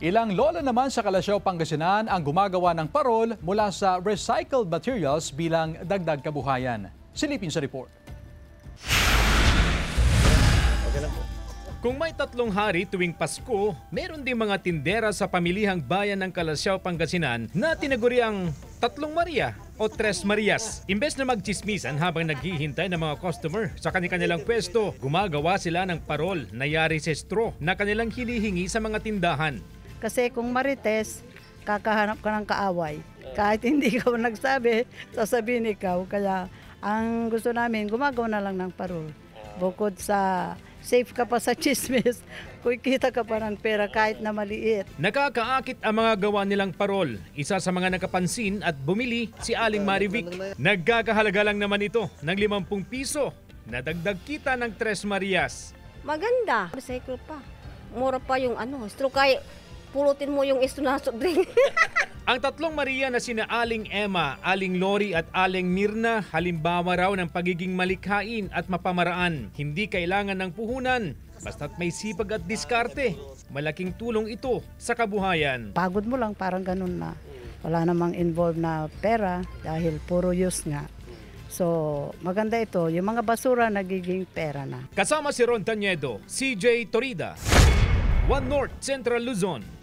Ilang lola naman sa Calasiao, Pangasinan ang gumagawa ng parol mula sa recycled materials bilang dagdag kabuhayan. Silipin sa report. Kung may 3 hari tuwing Pasko, meron din mga tindera sa pamilihang bayan ng Calasiao, Pangasinan na tinaguriang 3 Maria o 3 Marias. Imbes na magchismisan habang naghihintay ng mga customer sa kanilang pwesto, gumagawa sila ng parol na yari sa straw na kanilang hinihingi sa mga tindahan. Kasi kung marites, kakahanap ka ng kaaway. Kahit hindi ka nagsabi, sasabihin ikaw. Kaya ang gusto namin, gumagawa na lang ng parol. Bukod sa safe ka pa sa chismis, kikita ka pa ng pera kahit na maliit. Nakakaakit ang mga gawa nilang parol. Isa sa mga nakapansin at bumili si Aling Marivic. Nagkakahalaga lang naman ito ng 50 piso na dagdag kita ng 3 Marias. Maganda. Recycle pa. Mura pa yung straw. Kaya pulutin mo yung na soft drink. Ang 3 Maria na sina Aling Emma, Aling Lori at Aling Mirna, halimbawa raw ng pagiging malikhain at mapamaraan. Hindi kailangan ng puhunan, basta't may sipag at diskarte. Malaking tulong ito sa kabuhayan. Pagod mo lang, parang ganun na. Wala namang involved na pera dahil puro use nga. So, maganda ito. Yung mga basura nagiging pera na. Kasama si Ron Taniedo, CJ Torida, One North Central Luzon.